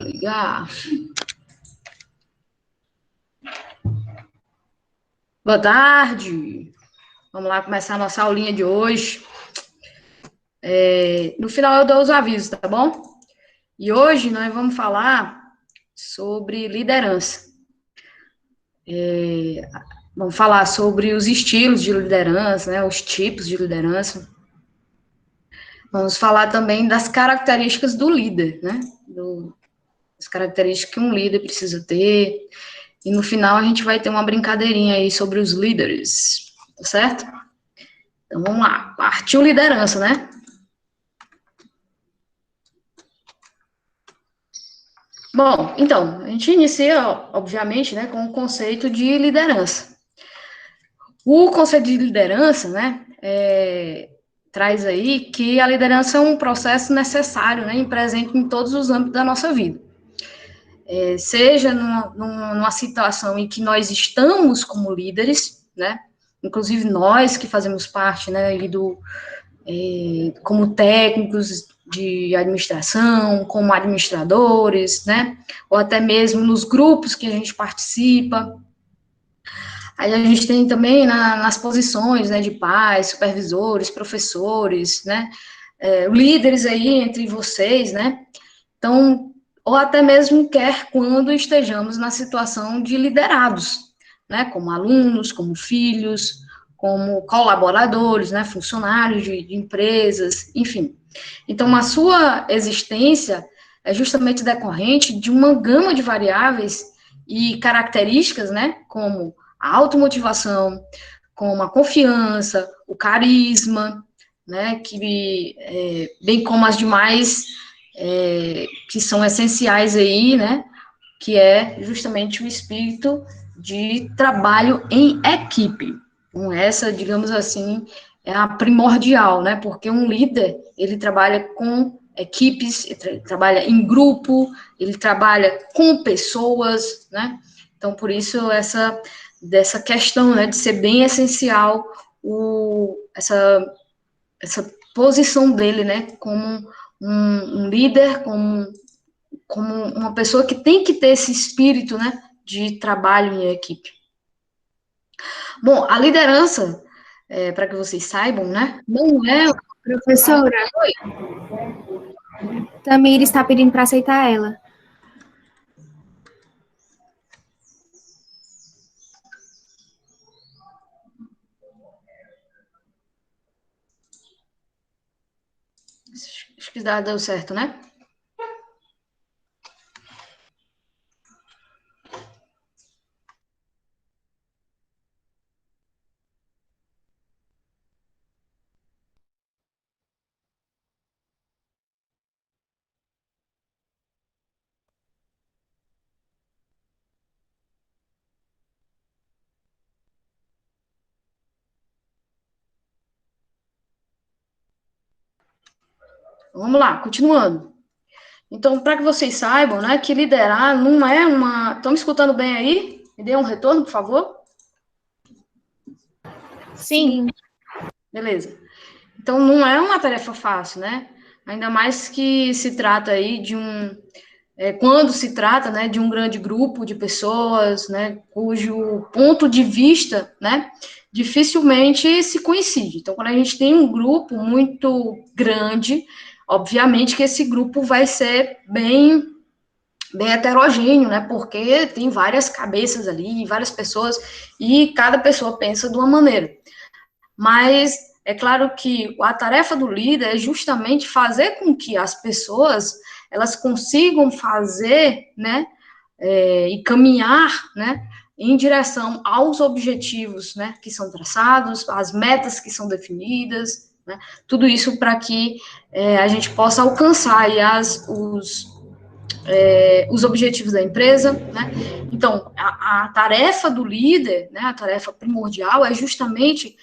Ligar. Boa tarde. Vamos lá começar a nossa aulinha de hoje. No final eu dou os avisos, tá bom? E hoje nós vamos falar sobre liderança. Vamos falar sobre os estilos de liderança, né? Os tipos de liderança. Vamos falar também das características do líder, né? As características que um líder precisa ter. E no final a gente vai ter uma brincadeirinha aí sobre os líderes, tá certo? Então vamos lá, partiu liderança, né? Bom, então, a gente inicia, obviamente, né, com o conceito de liderança. O conceito de liderança, né, traz aí que a liderança é um processo necessário, né, e presente em todos os âmbitos da nossa vida. Seja numa situação em que nós estamos como líderes, né, inclusive nós que fazemos parte, né, como técnicos de administração, como administradores, né? Ou até mesmo nos grupos que a gente participa. Aí a gente tem também nas posições, né, de pais, supervisores, professores, né? Líderes aí entre vocês, né? Então, ou até mesmo quer quando estejamos na situação de liderados, né? Como alunos, como filhos, como colaboradores, né? Funcionários de empresas, enfim. Então, a sua existência é justamente decorrente de uma gama de variáveis e características, né, como a automotivação, como a confiança, o carisma, né, bem como as demais que são essenciais aí, né, que é justamente o espírito de trabalho em equipe. Então, essa, digamos assim, é a primordial, né? Porque um líder, ele trabalha com equipes, ele trabalha em grupo, ele trabalha com pessoas, né? Então, por isso, dessa questão, né, de ser bem essencial essa posição dele, né, como um líder, como uma pessoa que tem que ter esse espírito, né, de trabalho em equipe. Bom, a liderança, para que vocês saibam, né, não é... Professora, Tamir está pedindo para aceitar ela. Acho que deu certo, né? Vamos lá, continuando. Então, para que vocês saibam, né, que liderar não é uma... Estão me escutando bem aí? Me dê um retorno, por favor. Sim. Beleza. Então, não é uma tarefa fácil, né? Ainda mais que se trata aí quando se trata, né, de um grande grupo de pessoas, né, cujo ponto de vista, né, dificilmente se coincide. Então, quando a gente tem um grupo muito grande, obviamente que esse grupo vai ser bem heterogêneo, né, porque tem várias cabeças ali, várias pessoas, e cada pessoa pensa de uma maneira. Mas é claro que a tarefa do líder é justamente fazer com que as pessoas elas consigam fazer, né, e caminhar, né, em direção aos objetivos, né, que são traçados, as metas que são definidas, né, tudo isso para que a gente possa alcançar aí os objetivos da empresa, né? Então, a tarefa do líder, né, a tarefa primordial é justamente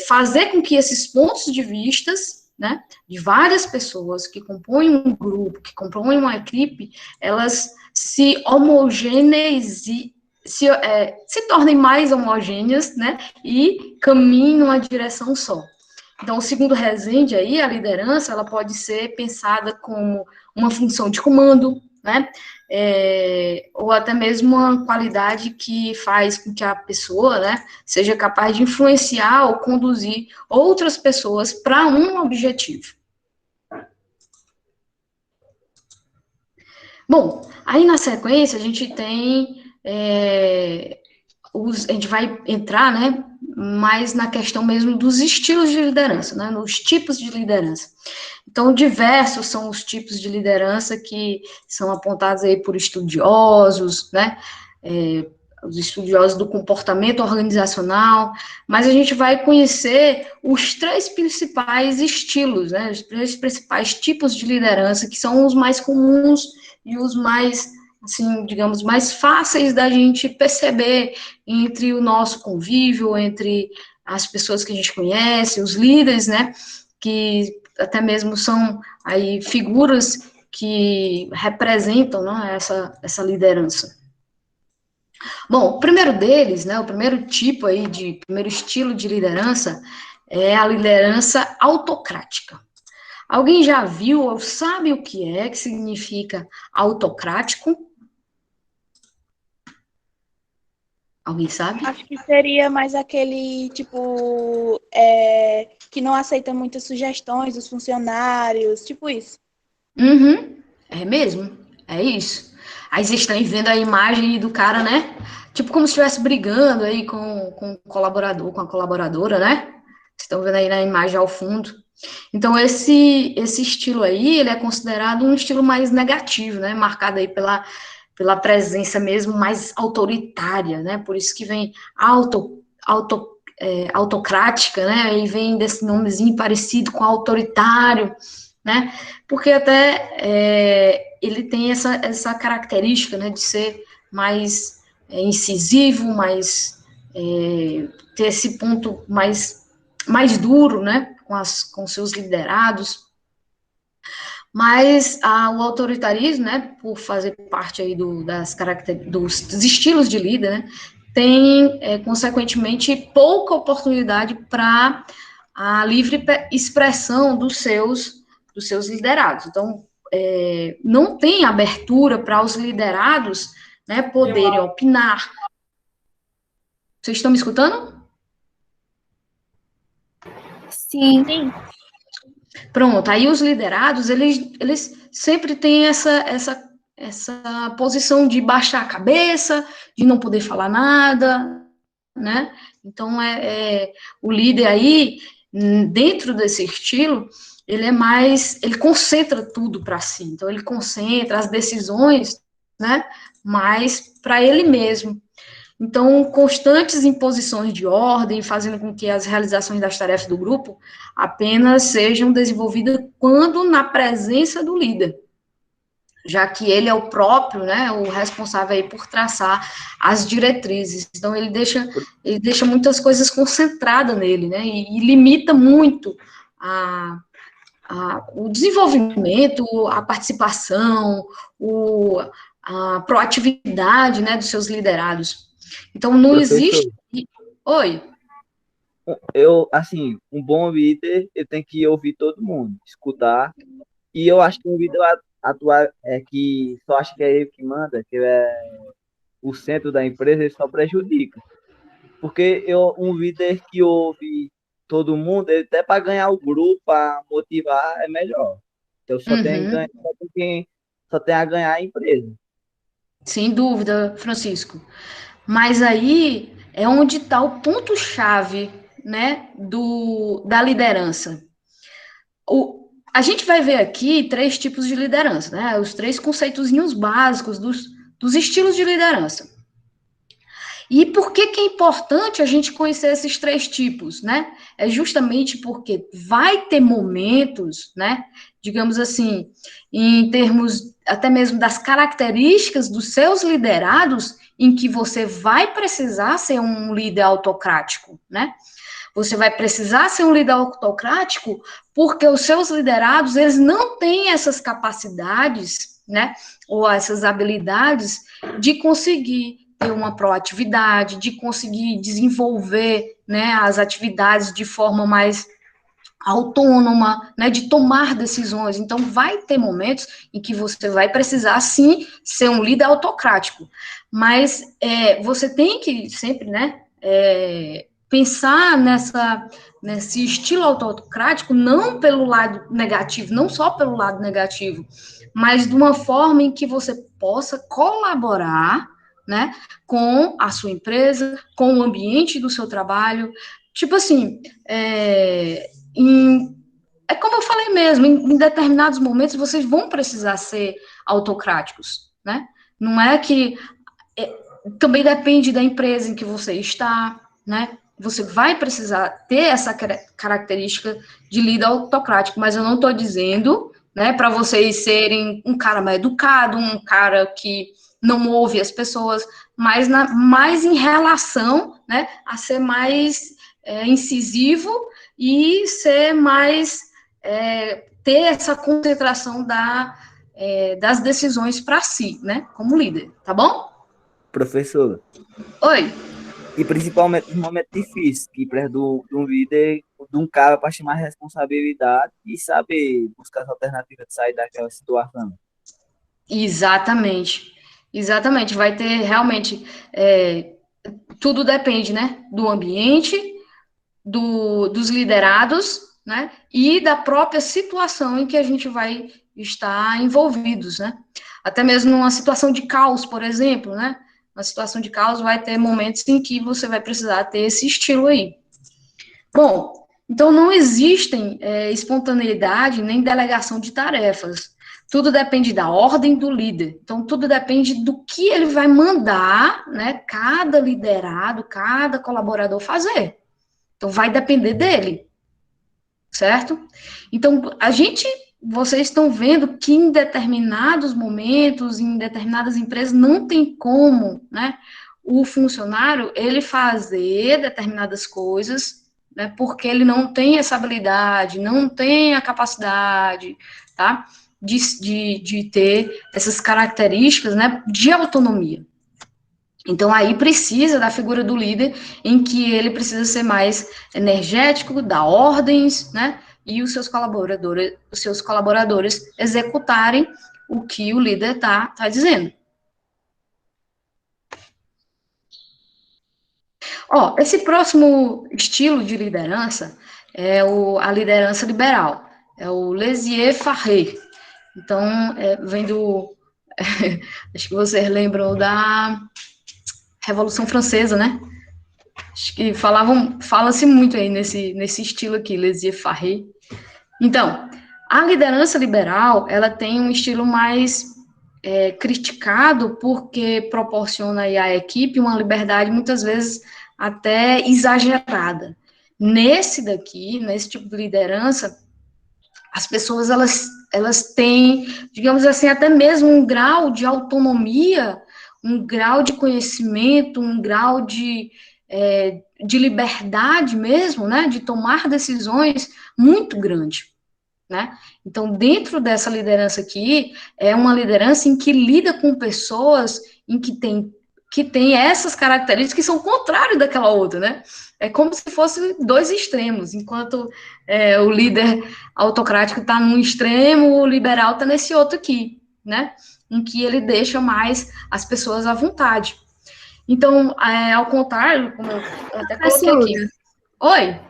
fazer com que esses pontos de vistas, né, de várias pessoas que compõem um grupo, que compõem uma equipe, elas se homogeneizem, se tornem mais homogêneas, né, e caminhem numa direção só. Então, segundo Rezende, aí, a liderança ela pode ser pensada como uma função de comando, né? Ou até mesmo uma qualidade que faz com que a pessoa, né, seja capaz de influenciar ou conduzir outras pessoas para um objetivo. Bom, aí na sequência a gente tem a gente vai entrar, né, mais na questão mesmo dos estilos de liderança, né, nos tipos de liderança. Então, diversos são os tipos de liderança que são apontados aí por estudiosos, né, os estudiosos do comportamento organizacional, mas a gente vai conhecer os 3 principais estilos, né, os 3 principais tipos de liderança, que são os mais comuns e os mais, assim, digamos, mais fáceis da gente perceber entre o nosso convívio, entre as pessoas que a gente conhece, os líderes, né, que até mesmo são aí figuras que representam, né, essa liderança. Bom, o primeiro deles, né, o primeiro tipo aí primeiro estilo de liderança é a liderança autocrática. Alguém já viu ou sabe o que significa autocrático? Alguém sabe? Acho que seria mais aquele, tipo, que não aceita muitas sugestões dos funcionários, tipo isso. Uhum, é mesmo, é isso. Aí vocês estão vendo a imagem do cara, né? Tipo como se estivesse brigando aí com o colaborador, com a colaboradora, né? Vocês estão vendo aí na imagem ao fundo. Então, esse estilo aí, ele é considerado um estilo mais negativo, né? Marcado aí pela presença mesmo mais autoritária, né? Por isso que vem autocrática, né? E vem desse nomezinho parecido com autoritário, né? Porque até ele tem essa característica, né? De ser mais incisivo, mais ter esse ponto mais duro, né? Com seus liderados. Mas o autoritarismo, né, por fazer parte aí dos estilos de líder, né, tem, consequentemente, pouca oportunidade para a livre expressão dos seus liderados. Então, não tem abertura para os liderados, né, poderem opinar. Vocês estão me escutando? Sim. Sim. Pronto, aí os liderados, eles sempre têm essa posição de baixar a cabeça, de não poder falar nada, né? Então, o líder aí, dentro desse estilo, ele concentra tudo para si. Então, ele concentra as decisões, né, mais para ele mesmo. Então, constantes imposições de ordem, fazendo com que as realizações das tarefas do grupo apenas sejam desenvolvidas quando na presença do líder, já que ele é o próprio, né, o responsável aí por traçar as diretrizes. Então, ele deixa muitas coisas concentradas nele, né, e limita muito o desenvolvimento, a participação, a proatividade, né, dos seus liderados. Então, não Professor, existe... Oi. assim, um bom líder, ele tem que ouvir todo mundo, escutar. E eu acho que um líder atuar é que só acha que é ele que manda, que ele é o centro da empresa, ele só prejudica. Porque um líder que ouve todo mundo, ele até para ganhar o grupo, para motivar, é melhor. Então só tem a ganhar a empresa. Sem dúvida, Francisco. Mas aí é onde está o ponto-chave, né, da liderança. A gente vai ver aqui 3 tipos de liderança, né? Os 3 conceitozinhos básicos dos estilos de liderança. E por que é importante a gente conhecer esses 3 tipos, né? É justamente porque vai ter momentos, né? Digamos assim, em termos até mesmo das características dos seus liderados, em que você vai precisar ser um líder autocrático, né? Você vai precisar ser um líder autocrático porque os seus liderados, eles não têm essas capacidades, né? Ou essas habilidades de conseguir ter uma proatividade, de conseguir desenvolver, né, as atividades de forma mais autônoma, né, de tomar decisões. Então, vai ter momentos em que você vai precisar, sim, ser um líder autocrático, mas você tem que sempre, né, pensar nesse estilo autocrático, não pelo lado negativo, não só pelo lado negativo, mas de uma forma em que você possa colaborar, né, com a sua empresa, com o ambiente do seu trabalho. Tipo assim, como eu falei mesmo, em determinados momentos vocês vão precisar ser autocráticos, né? Não é que também depende da empresa em que você está, né? Você vai precisar ter essa característica de líder autocrático, mas eu não estou dizendo, né, para vocês serem um cara mais educado, um cara que não ouve as pessoas, mas mais em relação, né, a ser mais incisivo e ser mais ter essa concentração das decisões para si, né, como líder, tá bom? Professor, Oi. e principalmente nos momentos difíceis, que precisa de um líder, de um cara para chamar responsabilidade e saber buscar as alternativas de sair daquela situação. Exatamente. Exatamente. Vai ter realmente. Tudo depende, né? Do ambiente, dos liderados, né? E da própria situação em que a gente vai estar envolvidos, né? Até mesmo numa situação de caos, por exemplo, né? Na situação de caos vai ter momentos em que você vai precisar ter esse estilo aí. Bom, então não existem espontaneidade nem delegação de tarefas. Tudo depende da ordem do líder. Então, tudo depende do que ele vai mandar, né, cada liderado, cada colaborador fazer. Então, vai depender dele, certo? Então, vocês estão vendo que em determinados momentos, em determinadas empresas, não tem como, né, o funcionário, ele fazer determinadas coisas, né, porque ele não tem essa habilidade, não tem a capacidade, tá, de ter essas características, né, de autonomia. Então, aí precisa da figura do líder, em que ele precisa ser mais energético, dar ordens, né? E os seus colaboradores executarem o que o líder tá dizendo. Ó, esse próximo estilo de liderança é a liderança liberal, é o laissez-faire. Então, vem do... acho que vocês lembram da Revolução Francesa, né? Acho que fala-se muito aí nesse estilo aqui, laissez-faire. Então, a liderança liberal, ela tem um estilo mais criticado porque proporciona aí à equipe uma liberdade, muitas vezes, até exagerada. Nesse tipo de liderança, as pessoas, elas têm, digamos assim, até mesmo um grau de autonomia, um grau de conhecimento, um grau de liberdade mesmo, né, de tomar decisões muito grande, né? Então, dentro dessa liderança aqui, é uma liderança em que lida com pessoas em que tem essas características que são contrárias daquela outra, né? É como se fossem dois extremos, enquanto o líder autocrático está num extremo, o liberal está nesse outro aqui, né? Em que ele deixa mais as pessoas à vontade. Então, ao contrário, como eu até coloquei aqui. Oi?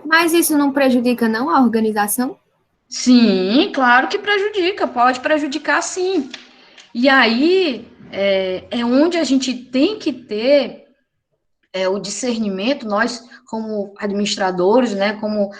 Mas isso não prejudica, não, a organização? Sim, claro que prejudica, pode prejudicar sim. E aí é onde a gente tem que ter o discernimento, nós como administradores, né, como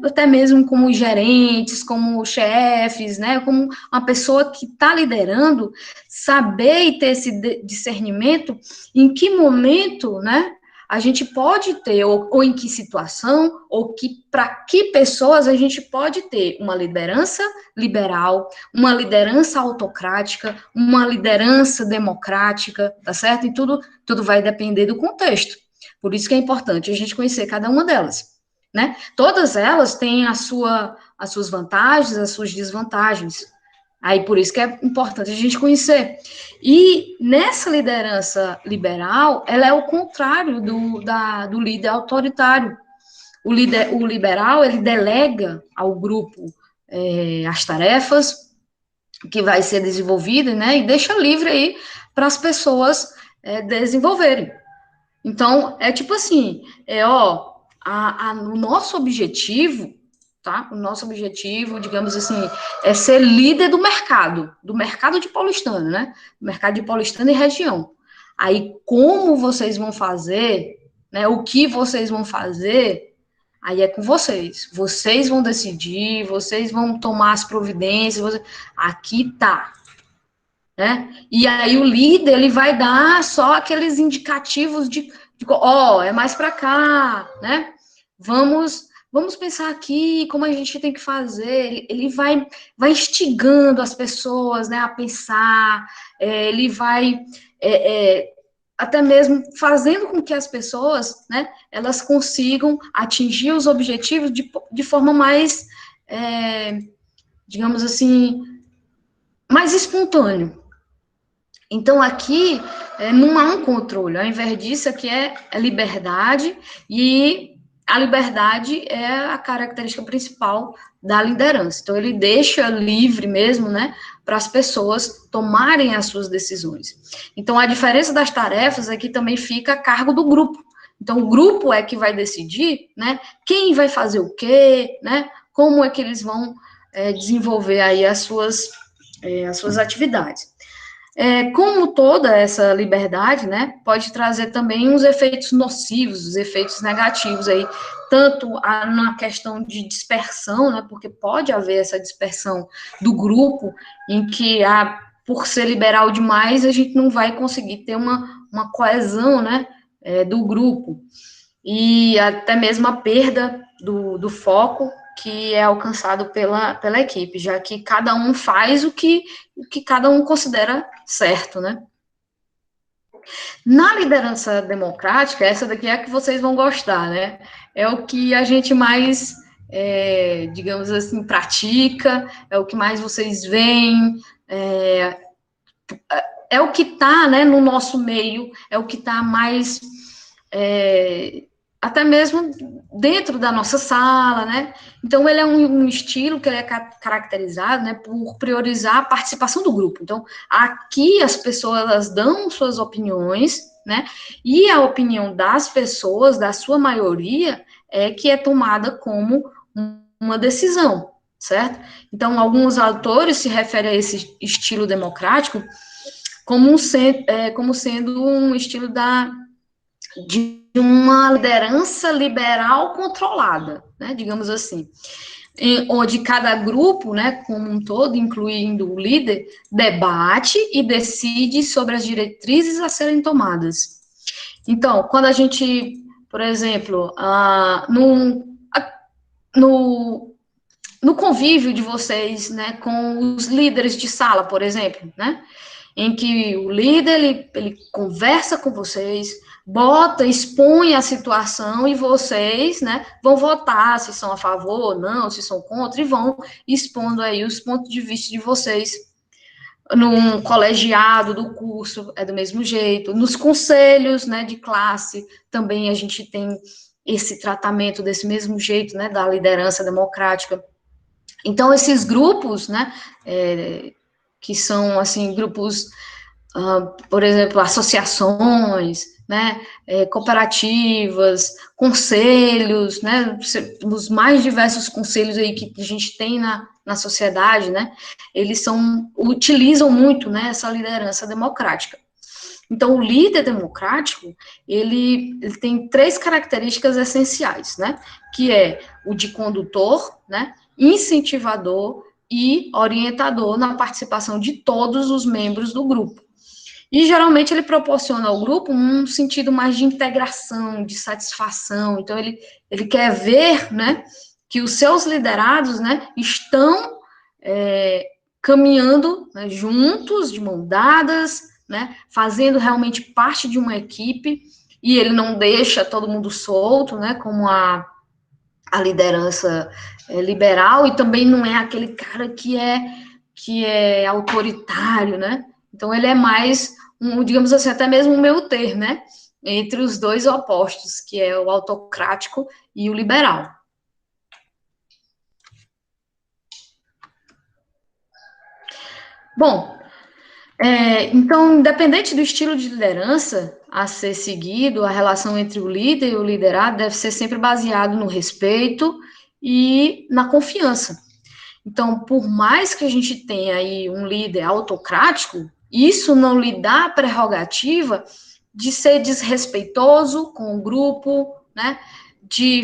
até mesmo como gerentes, como chefes, né, como uma pessoa que está liderando, saber e ter esse discernimento em que momento, né, a gente pode ter, ou em que situação, ou para que pessoas a gente pode ter uma liderança liberal, uma liderança autocrática, uma liderança democrática, tá certo? E tudo vai depender do contexto. Por isso que é importante a gente conhecer cada uma delas, né? Todas elas têm as suas vantagens, as suas desvantagens. Aí, por isso que é importante a gente conhecer. E nessa liderança liberal, ela é o contrário do líder autoritário. O liberal, ele delega ao grupo as tarefas que vai ser desenvolvida, né, e deixa livre aí para as pessoas desenvolverem. Então, é tipo assim, o nosso objetivo, tá? O nosso objetivo, digamos assim, é ser líder do mercado de Paulistano, né? Mercado de Paulistano e região. Aí, como vocês vão fazer, né? O que vocês vão fazer, aí é com vocês. Vocês vão decidir, vocês vão tomar as providências. Aqui tá, né? E aí o líder, ele vai dar só aqueles indicativos de é mais para cá, né? Vamos pensar aqui como a gente tem que fazer. Ele vai instigando as pessoas, né, a pensar. Ele vai até mesmo fazendo com que as pessoas, né, elas consigam atingir os objetivos de forma mais, digamos assim, mais espontânea. Então, aqui não há um controle, ao invés disso, aqui é liberdade, e a liberdade é a característica principal da liderança. Então, ele deixa livre mesmo, né, para as pessoas tomarem as suas decisões. Então, a diferença das tarefas é que também fica a cargo do grupo. Então, o grupo é que vai decidir, né, quem vai fazer o quê, né, como é que eles vão desenvolver aí as suas atividades. Como toda essa liberdade, né, pode trazer também uns efeitos nocivos, os efeitos negativos aí, tanto na questão de dispersão, né, porque pode haver essa dispersão do grupo, em que, por ser liberal demais, a gente não vai conseguir ter uma coesão, né, do grupo, e até mesmo a perda do foco que é alcançado pela equipe, já que cada um faz o que cada um considera certo, né? Na liderança democrática, essa daqui é a que vocês vão gostar, né? É o que a gente mais, digamos assim, pratica, é o que mais vocês veem, é o que está, né, no nosso meio, é o que está mais até mesmo dentro da nossa sala, né? Então, ele é um estilo que ele é caracterizado, né, por priorizar a participação do grupo. Então, aqui as pessoas elas dão suas opiniões, né? E a opinião das pessoas, da sua maioria, que é tomada como uma decisão, certo? Então, alguns autores se referem a esse estilo democrático como sendo um estilo de uma liderança liberal controlada, né, digamos assim, onde cada grupo, né, como um todo, incluindo o líder, debate e decide sobre as diretrizes a serem tomadas. Então, quando a gente, por exemplo, no convívio de vocês, né, com os líderes de sala, por exemplo, né, em que o líder, ele conversa com vocês, expõe a situação e vocês, né, vão votar se são a favor ou não, se são contra, e vão expondo aí os pontos de vista de vocês. No colegiado do curso é do mesmo jeito, nos conselhos, né, de classe, também a gente tem esse tratamento desse mesmo jeito, né, da liderança democrática. Então, esses grupos, né, que são, assim, grupos, por exemplo, associações, né, cooperativas, conselhos, né, os mais diversos conselhos aí que a gente tem na sociedade, né, eles utilizam muito, né, essa liderança democrática. Então, o líder democrático, ele tem 3 características essenciais, né, que é o de condutor, né, incentivador e orientador na participação de todos os membros do grupo. E, geralmente, ele proporciona ao grupo um sentido mais de integração, de satisfação. Então, ele quer ver, né, que os seus liderados, né, estão caminhando, né, juntos, de mão dadas, né, fazendo realmente parte de uma equipe, e ele não deixa todo mundo solto, né, como a liderança liberal, e também não é aquele cara que é autoritário, né? Então, ele é mais, digamos assim, até mesmo um meio termo, né? entre os dois opostos, que é o autocrático e o liberal. Bom, então, independente do estilo de liderança a ser seguido, a relação entre o líder e o liderado deve ser sempre baseado no respeito e na confiança. Então, por mais que a gente tenha aí um líder autocrático, isso não lhe dá a prerrogativa de ser desrespeitoso com o grupo, né? De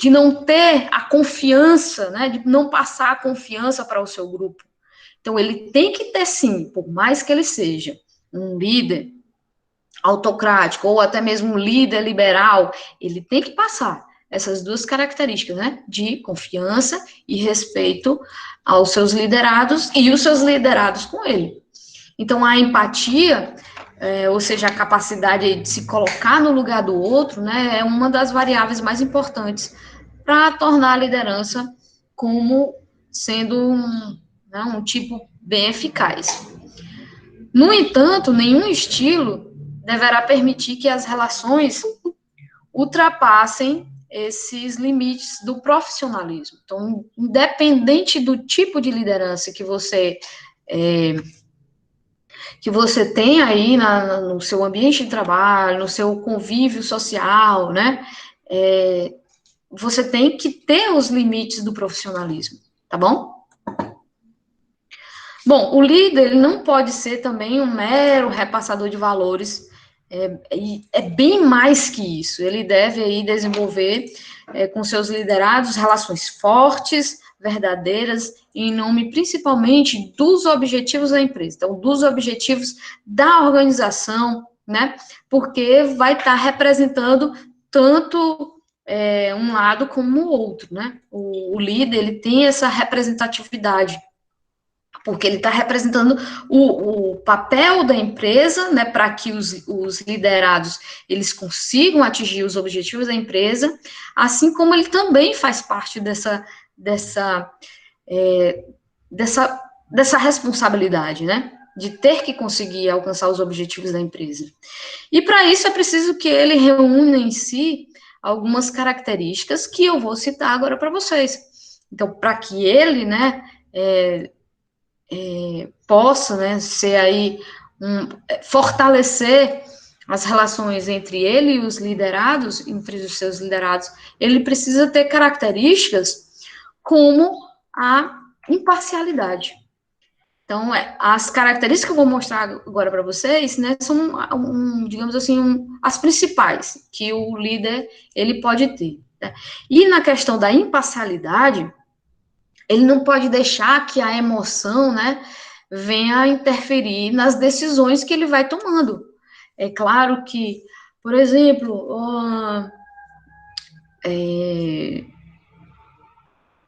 não ter a confiança, né? De não passar a confiança para o seu grupo. Então, ele tem que ter, sim, por mais que ele seja um líder autocrático ou até mesmo um líder liberal, ele tem que passar essas duas características, né? De confiança e respeito aos seus liderados e os seus liderados com ele. Então, a empatia, ou seja, a capacidade de se colocar no lugar do outro, né? É uma das variáveis mais importantes para tornar a liderança como sendo um tipo bem eficaz. No entanto, nenhum estilo deverá permitir que as relações ultrapassem esses limites do profissionalismo. Então, independente do tipo de liderança que você tem aí no seu ambiente de trabalho, no seu convívio social, né? Você tem que ter os limites do profissionalismo, tá bom? Bom, o líder, ele não pode ser também um mero repassador de valores, é bem mais que isso. Ele deve aí desenvolver com seus liderados relações fortes, verdadeiras, em nome principalmente dos objetivos da empresa, então, dos objetivos da organização, né? Porque vai estar representando tanto um lado como o outro, né? O líder, ele tem essa representatividade, porque ele está representando o papel da empresa, né, para que os liderados, eles consigam atingir os objetivos da empresa, assim como ele também faz parte dessa responsabilidade, né, de ter que conseguir alcançar os objetivos da empresa. E para isso é preciso que ele reúna em si algumas características que eu vou citar agora para vocês. Então, para que ele, né, possa, né, ser aí fortalecer as relações entre ele e os liderados, entre os seus liderados, ele precisa ter características como a imparcialidade. Então, as características que eu vou mostrar agora para vocês, né, são, digamos assim, as principais que o líder, ele pode ter, né? E na questão da imparcialidade, ele não pode deixar que a emoção, né, venha interferir nas decisões que ele vai tomando. É claro que, por exemplo,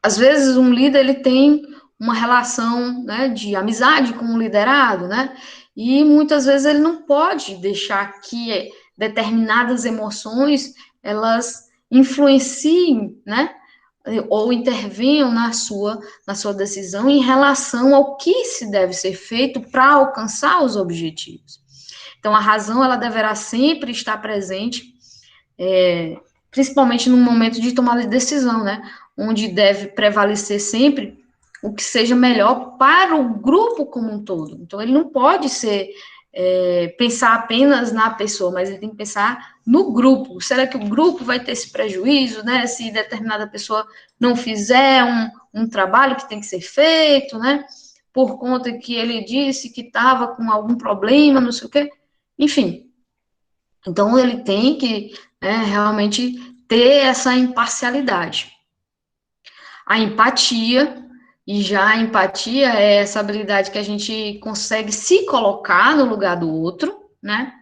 às vezes um líder, ele tem uma relação, né, de amizade com o liderado, né, e muitas vezes ele não pode deixar que determinadas emoções, elas influenciem, né, ou intervenham na sua decisão em relação ao que se deve ser feito para alcançar os objetivos. Então, a razão, ela deverá sempre estar presente, principalmente no momento de tomada de decisão, né, onde deve prevalecer sempre o que seja melhor para o grupo como um todo. Então, ele não pode pensar apenas na pessoa, mas ele tem que pensar no grupo. Será que o grupo vai ter esse prejuízo, né? Se determinada pessoa não fizer um trabalho que tem que ser feito, né? Por conta que ele disse que estava com algum problema, não sei o quê. Enfim. Então, ele tem que realmente ter essa imparcialidade. A empatia. E já a empatia é essa habilidade que a gente consegue se colocar no lugar do outro, né?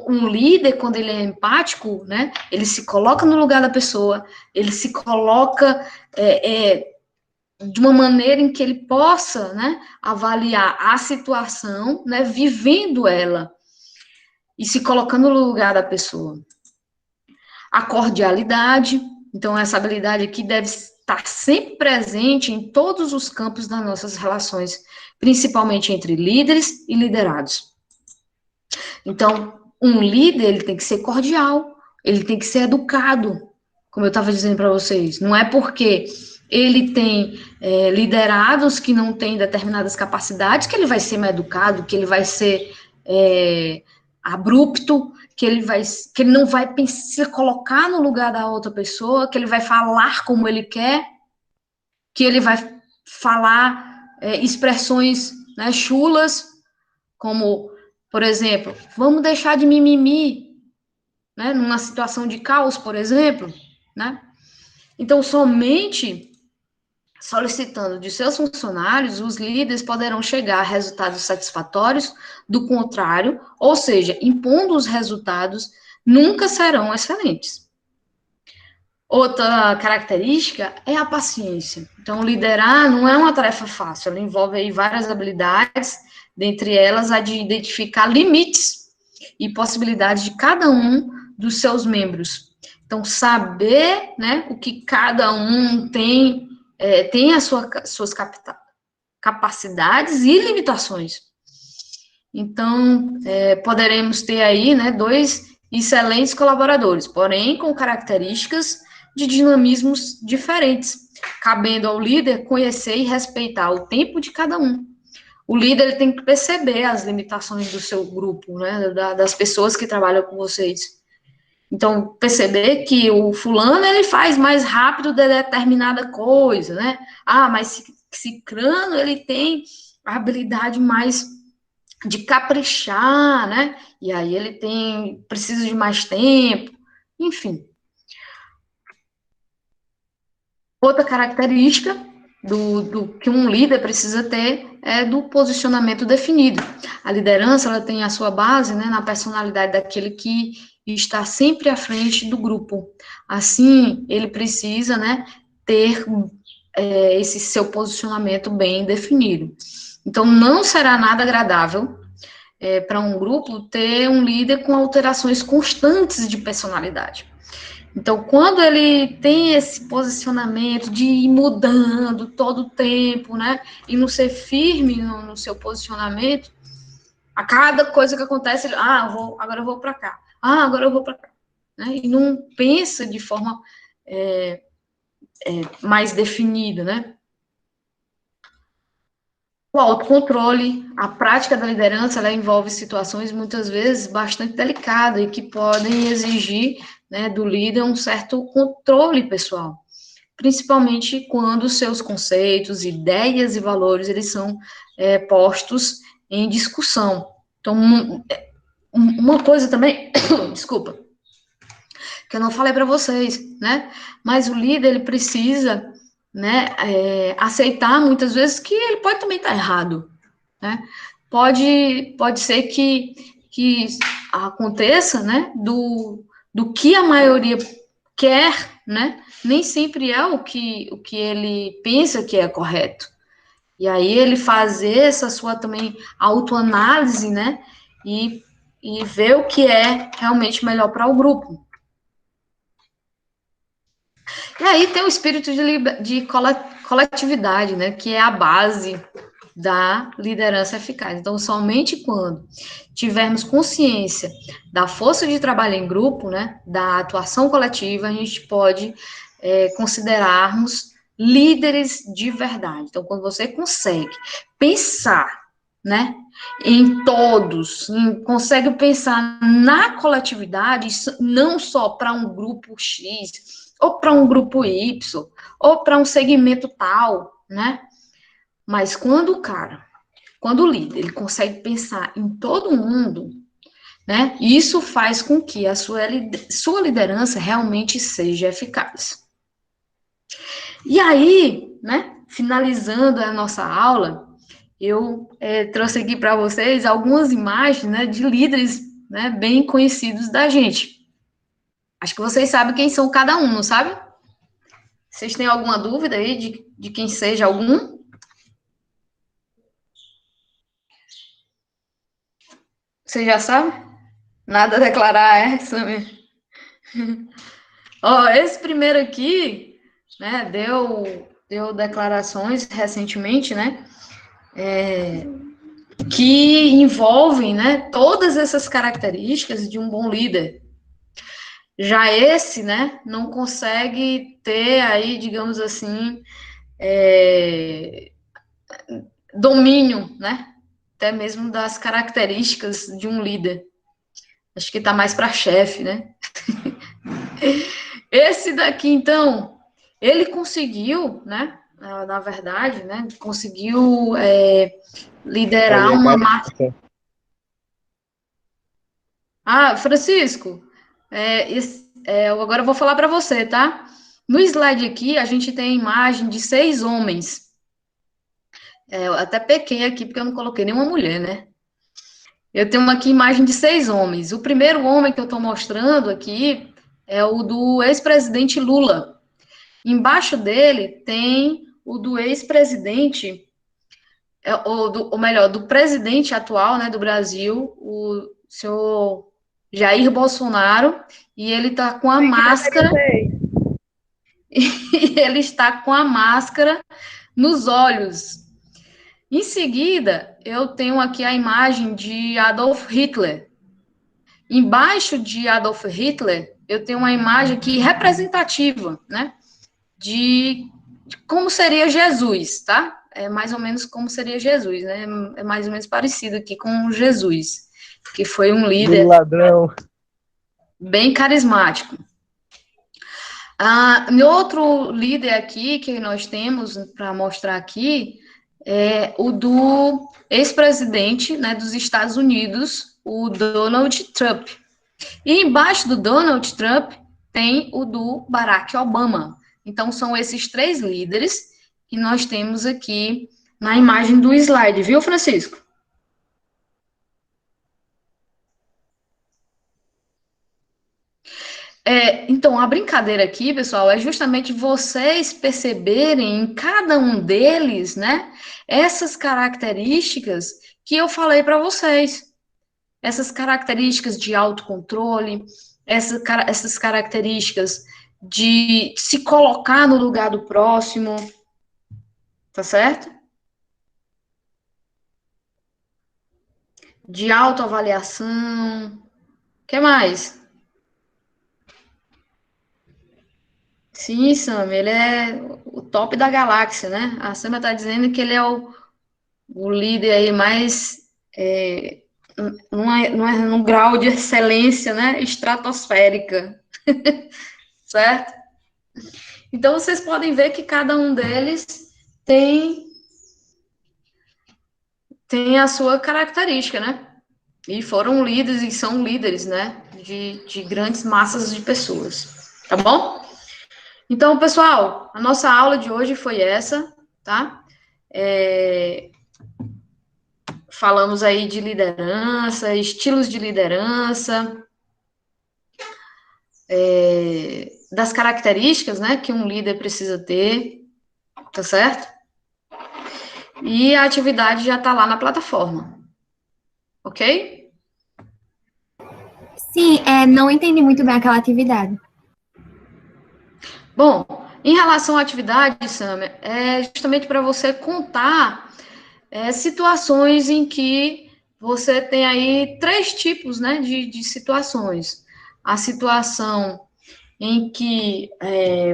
Um líder, quando ele é empático, né? Ele se coloca no lugar da pessoa, ele se coloca de uma maneira em que ele possa, né, avaliar a situação, né, vivendo ela e se colocando no lugar da pessoa. A cordialidade, então essa habilidade aqui deve estar sempre presente em todos os campos das nossas relações, principalmente entre líderes e liderados. Então, um líder, ele tem que ser cordial, ele tem que ser educado, como eu estava dizendo para vocês. Não é porque ele tem liderados que não têm determinadas capacidades que ele vai ser mal educado, que ele vai ser abrupto, que ele não vai se colocar no lugar da outra pessoa, que ele vai falar como ele quer, que ele vai falar expressões, né, chulas, como, por exemplo, vamos deixar de mimimi, né, numa situação de caos, por exemplo, né? Então, somente solicitando de seus funcionários, os líderes poderão chegar a resultados satisfatórios, do contrário, ou seja, impondo os resultados, nunca serão excelentes. Outra característica é a paciência. Então, liderar não é uma tarefa fácil, ela envolve aí várias habilidades, dentre elas a de identificar limites e possibilidades de cada um dos seus membros. Então, saber, né, o que cada um tem as suas capacidades e limitações. Então, poderemos ter aí, né, 2 excelentes colaboradores, porém com características de dinamismos diferentes, cabendo ao líder conhecer e respeitar o tempo de cada um. O líder ele tem que perceber as limitações do seu grupo, né, das pessoas que trabalham com vocês. Então, perceber que o fulano, ele faz mais rápido de determinada coisa, né? Mas ciclano, ele tem a habilidade mais de caprichar, né? E aí ele precisa de mais tempo, enfim. Outra característica do que um líder precisa ter é do posicionamento definido. A liderança, ela tem a sua base, né, na personalidade daquele que está sempre à frente do grupo. Assim, ele precisa, né, ter esse seu posicionamento bem definido. Então, não será nada agradável para um grupo ter um líder com alterações constantes de personalidade. Então, quando ele tem esse posicionamento de ir mudando todo o tempo, né, e não ser firme no seu posicionamento, a cada coisa que acontece, ele, agora eu vou para cá, agora eu vou para cá, né, e não pensa de forma mais definida, né. O autocontrole, a prática da liderança, ela envolve situações muitas vezes bastante delicadas e que podem exigir, né, do líder um certo controle pessoal, principalmente quando seus conceitos, ideias e valores eles são postos em discussão. Então, uma coisa também, desculpa, que eu não falei para vocês, né? Mas o líder ele precisa, né, aceitar muitas vezes que ele pode também estar errado, né? Pode ser que aconteça, né, do que a maioria quer, né, nem sempre é o que ele pensa que é correto. E aí ele fazer essa sua também autoanálise, né, e ver o que é realmente melhor para o grupo. E aí tem o espírito de coletividade, né, que é a base da liderança eficaz. Então, somente quando tivermos consciência da força de trabalho em grupo, né, da atuação coletiva, a gente pode considerarmos líderes de verdade. Então, quando você consegue pensar, né, em todos, consegue pensar na coletividade, não só para um grupo X, ou para um grupo Y, ou para um segmento tal, né? Mas quando o líder, ele consegue pensar em todo mundo, né? Isso faz com que a sua liderança realmente seja eficaz. E aí, né? Finalizando a nossa aula, eu trouxe aqui para vocês algumas imagens, né, de líderes, né, bem conhecidos da gente. Acho que vocês sabem quem são cada um, não sabe? Vocês têm alguma dúvida aí de quem seja algum? Você já sabe? Nada a declarar, Samir? Esse primeiro aqui, né, deu declarações recentemente, né, que envolvem, né, todas essas características de um bom líder. Já esse, né, não consegue ter aí, digamos assim, domínio, né, até mesmo das características de um líder. Acho que está mais para chefe, né? Esse daqui, então, ele conseguiu, né, na verdade, né, conseguiu liderar uma massa. Ah, Francisco, agora eu vou falar para você, tá? No slide aqui, a gente tem a imagem de 6 homens. Eu até pequei aqui, porque eu não coloquei nenhuma mulher, né? Eu tenho aqui imagem de 6 homens. O primeiro homem que eu estou mostrando aqui é o do ex-presidente Lula. Embaixo dele tem o do ex-presidente, ou melhor, do presidente atual, né, do Brasil, o senhor Jair Bolsonaro, e ele está com a máscara, e ele está com a máscara nos olhos. Em seguida, eu tenho aqui a imagem de Adolf Hitler. Embaixo de Adolf Hitler, eu tenho uma imagem aqui representativa, né, de como seria Jesus, tá? É mais ou menos como seria Jesus, né? É mais ou menos parecido aqui com Jesus, que foi um líder bem carismático. Outro líder aqui que nós temos para mostrar aqui é o do ex-presidente, né, dos Estados Unidos, o Donald Trump. E embaixo do Donald Trump tem o do Barack Obama. Então, são esses 3 líderes que nós temos aqui na imagem do slide, viu, Francisco? Então, a brincadeira aqui, pessoal, é justamente vocês perceberem em cada um deles, né, essas características que eu falei para vocês. Essas características de autocontrole, essas características de se colocar no lugar do próximo, tá certo? De autoavaliação. O que mais? Sim, Sam, ele é o top da galáxia, né? A Sam está dizendo que ele é o líder aí mais num grau de excelência, né? Estratosférica, certo? Então, vocês podem ver que cada um deles tem a sua característica, né? E foram líderes e são líderes, né? De grandes massas de pessoas. Tá bom? Então, pessoal, a nossa aula de hoje foi essa, tá? Falamos aí de liderança, estilos de liderança, das características, né, que um líder precisa ter, tá certo? E a atividade já tá lá na plataforma, ok? Sim, não entendi muito bem aquela atividade. Bom, em relação à atividade, Sam, é justamente para você contar situações em que você tem aí 3 tipos, né, de situações. A situação em que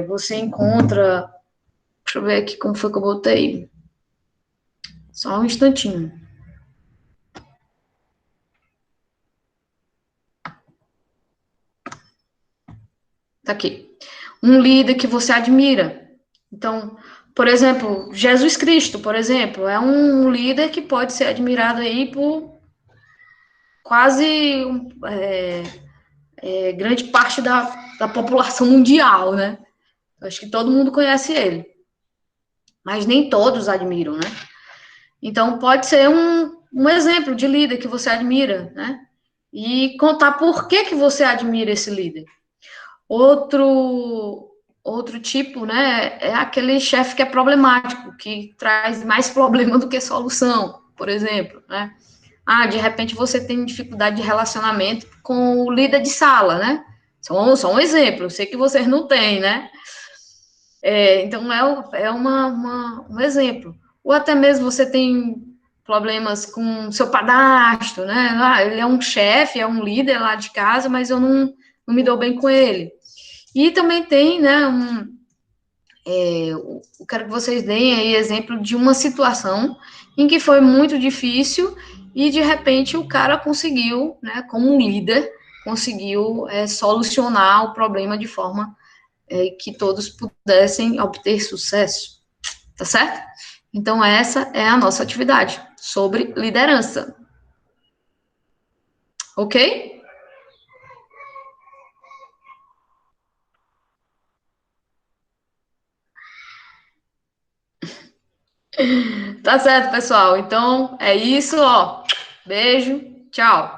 você encontra... Deixa eu ver aqui como foi que eu botei. Só um instantinho. Tá aqui. Um líder que você admira. Então, por exemplo, Jesus Cristo, por exemplo, é um líder que pode ser admirado aí por quase grande parte da população mundial, né? Acho que todo mundo conhece ele. Mas nem todos admiram, né? Então, pode ser um exemplo de líder que você admira, né? E contar por que você admira esse líder. Outro tipo, né, é aquele chefe que é problemático, que traz mais problema do que solução, por exemplo, né? De repente você tem dificuldade de relacionamento com o líder de sala, né? Só um exemplo, eu sei que vocês não têm, né? Então, um exemplo. Ou até mesmo você tem problemas com seu padrasto, né? Ah, ele é um chefe, é um líder lá de casa, mas eu não me dou bem com ele. E também tem, né, eu quero que vocês deem aí exemplo de uma situação em que foi muito difícil e, de repente, o cara conseguiu, né, como um líder, conseguiu solucionar o problema de forma que todos pudessem obter sucesso, tá certo? Então, essa é a nossa atividade sobre liderança. Ok? Tá certo, pessoal. Então, é isso, ó. Beijo, tchau.